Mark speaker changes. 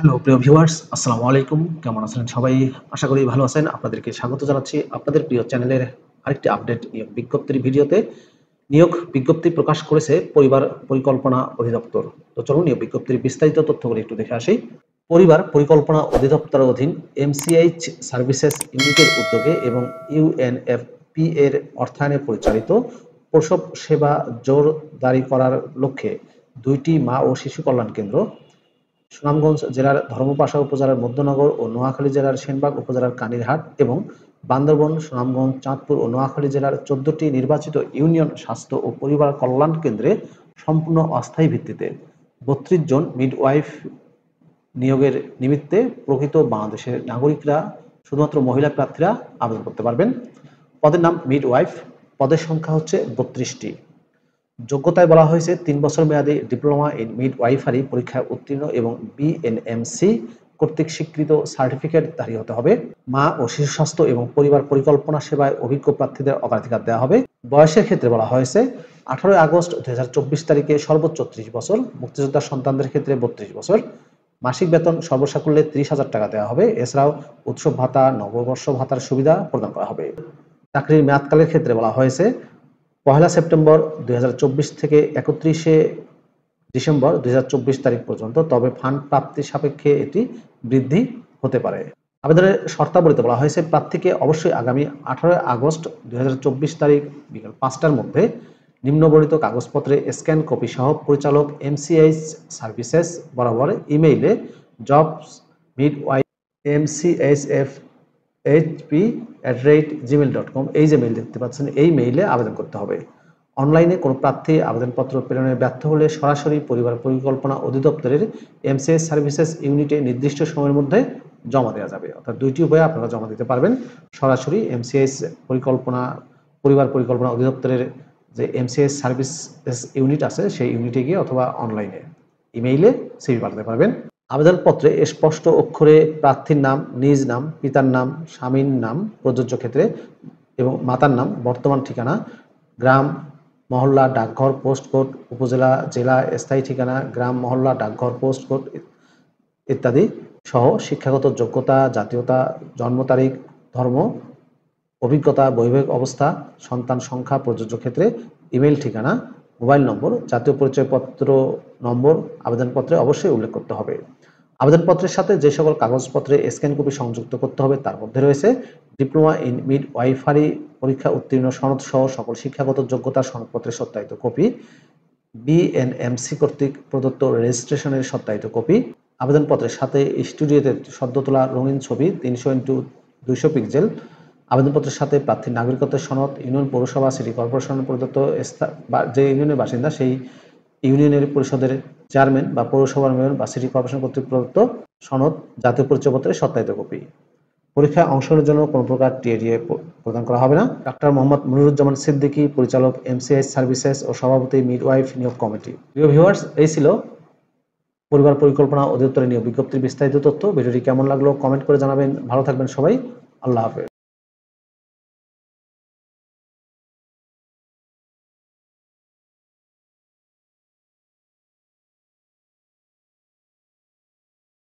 Speaker 1: Hello প্রিয় viewers, আসসালামু আলাইকুম। কেমন আছেন সবাই? আশা করি ভালো আছেন। আপনাদেরকে স্বাগত জানাচ্ছি আপনাদের প্রিয় চ্যানেলের আরেকটি আপডেট নিয়োগ বিজ্ঞপ্তির ভিডিওতে। নিয়োগ বিজ্ঞপ্তি প্রকাশ করেছে পরিবার পরিকল্পনা অধিদপ্তর। তো চলুন নিয়োগ বিজ্ঞপ্তির বিস্তারিত তথ্যগুলো একটু দেখে আসি। পরিবার পরিকল্পনা অধিদপ্তরের অধীন এমসিএইচ সার্ভিসেস ইউনিটের উদ্যোগে এবং ইউএনএফপি এর অর্থায়নে পরিচালিত প্রসব সেবা জোরদারি করার লক্ষ্যে ২টি মা ও শিশু কল্যাণ কেন্দ্র সুনামগঞ্জ জেলার ধর্মপাশা উপজেলার মধ্যনগর ও নোয়াখালী জেলার সেনবাগ উপজেলার কানিরহাট এবং বান্দরবান, সুনামগঞ্জ, চাঁদপুর ও নোয়াখালী জেলার ১৪টি নির্বাচিত ইউনিয়ন স্বাস্থ্য ও পরিবার কল্যাণ কেন্দ্রে সম্পূর্ণ অস্থায়ী ভিত্তিতে ৩২ জন মিডওয়াইফ নিয়োগের নিমিত্তে প্রকৃত বাংলাদেশের নাগরিকরা, শুধুমাত্র মহিলা প্রার্থীরা আবেদন করতে পারবেন। পদের নাম মিডওয়াইফ। পদের সংখ্যা হচ্ছে ৩২টি। যোগ্যতায় বলা হয়েছে ৩ বছর মেয়াদী ডিপ্লোমা ইন মিডওয়াইফারি পরীক্ষায় উত্তীর্ণ এবং বিএনএমসি কর্তৃক স্বীকৃত সার্টিফিকেটধারী হতে হবে। মা ও শিশু স্বাস্থ্য এবং পরিবার পরিকল্পনা সেবায় অভিজ্ঞ প্রার্থীদের অগ্রাধিকার দেওয়া হবে। বয়সের ক্ষেত্রে বলা হয়েছে ১৮ আগস্ট ২০২৪ তারিখে সর্বোচ্চ ৩০ বছর, মুক্তিযোদ্ধার সন্তানদের ক্ষেত্রে ৩২ বছর। মাসিক বেতন সর্বসাকুল্যে ৩০,০০০ টাকা দেওয়া হবে। এছাড়াও উৎসব ভাতা, নববর্ষ ভাতার সুবিধা প্রদান করা হবে। চাকরির মেয়াদকালের ক্ষেত্রে বলা হয়েছে ১ সেপ্টেম্বর ২০২৪ থেকে ৩১ ডিসেম্বর ২০২৪ তারিখ পর্যন্ত, তবে ফান্ড প্রাপ্তি সাপেক্ষে এটি বৃদ্ধি হতে পারে। আবেদনের শর্তাবলীতে বলা হয়েছে প্রার্থীকে অবশ্যই আগামী ১৮ আগস্ট ২০২৪ তারিখ বিকাল ৫টার মধ্যে নিম্নবর্ণিত কাগজপত্রে স্ক্যান কপি সহ পরিচালক এমসিএইচ সার্ভিসেস বরাবর ইমেইলে জবস মিডওয়াইফ mchf@gmail.com এই যে মেইল দেখতে পাচ্ছেন, এই মেইলে আবেদন করতে হবে। অনলাইনে কোনো প্রার্থী আবেদনপত্র প্রেরণে ব্যর্থ হলে সরাসরি পরিবার পরিকল্পনা অধিদপ্তরের এমসিএইচ সার্ভিসেস ইউনিটে নির্দিষ্ট সময়ের মধ্যে জমা দেওয়া যাবে। অর্থাৎ দুইটি উপায়ে আপনারা জমা দিতে পারবেন, সরাসরি এমসিএইচ পরিবার পরিকল্পনা অধিদপ্তরের যে এমসিএইচ সার্ভিস ইউনিট আছে সেই ইউনিটে গিয়ে, অথবা অনলাইনে ইমেইলে সিভি পাঠাতে পারবেন। আবেদনপত্রে স্পষ্ট অক্ষরে প্রার্থীর নাম, নিজ নাম, পিতার নাম, স্বামীর নাম প্রযোজ্য ক্ষেত্রে এবং মাতার নাম, বর্তমান ঠিকানা, গ্রাম, মহল্লা, ডাকঘর, পোস্ট কোড, উপজেলা, জেলা, স্থায়ী ঠিকানা, গ্রাম, মহল্লা, ডাকঘর, পোস্ট কোড ইত্যাদি সহ শিক্ষাগত যোগ্যতা, জাতীয়তা, জন্ম তারিখ, ধর্ম, অভিজ্ঞতা, বৈবাহিক অবস্থা, সন্তান সংখ্যা প্রযোজ্য ক্ষেত্রে, ইমেইল ঠিকানা, মোবাইল নম্বর, জাতীয় পরিচয়পত্র নম্বর আবেদনপত্রে অবশ্যই উল্লেখ করতে হবে। আবেদনপত্রের সাথে যে সকল কাগজপত্রে স্ক্যান কপি সংযুক্ত করতে হবে তার মধ্যে রয়েছে ডিপ্লোমা ইন মিডওয়াইফারি পরীক্ষা উত্তীর্ণ সনদ সহ সকল শিক্ষাগত যোগ্যতার সনদপত্রের সত্যায়িত কপি, বিএনএমসি কর্তৃক প্রদত্ত রেজিস্ট্রেশনের সত্যায়িত কপি, আবেদনপত্রের সাথে স্টুডিওতে সদ্য তোলা রঙিন ছবি ৩০০x২০০ পিক্সেল, আবেদনপত্রের সাথে প্রার্থীর নাগরিকত্বের সনদ, ইউনিয়ন, পৌরসভা, সিটি কর্পোরেশন প্রদত্ত যে ইউনিয়নের বাসিন্দা সেই ইউনিয়নের পরিষদের চেয়ারম্যান বা পৌরসভার মেয়র বা সিটি কর্পোরেশন কর্তৃক প্রদত্ত সনদ, জাতীয় পরিচয়পত্রের সত্যায়িত কপি। পরীক্ষায় অংশগ্রহণের জন্য কোনো প্রকার টিএডিএ প্রদান করা হবে না। ডাক্তার মোহাম্মদ মনিরুজ্জামান সিদ্দিকী, পরিচালক এমসিএইচ সার্ভিসেস ও সভাপতি মিডওয়াইফ নিয়োগ কমিটি। প্রিয় ভিউয়ার্স, এই ছিল পরিবার পরিকল্পনা অধিদপ্তরের নিয়োগ বিজ্ঞপ্তির বিস্তারিত তথ্য। ভিডিওটি কেমন লাগলো কমেন্ট করে জানাবেন। ভালো থাকবেন সবাই। আল্লাহ হাফেজ।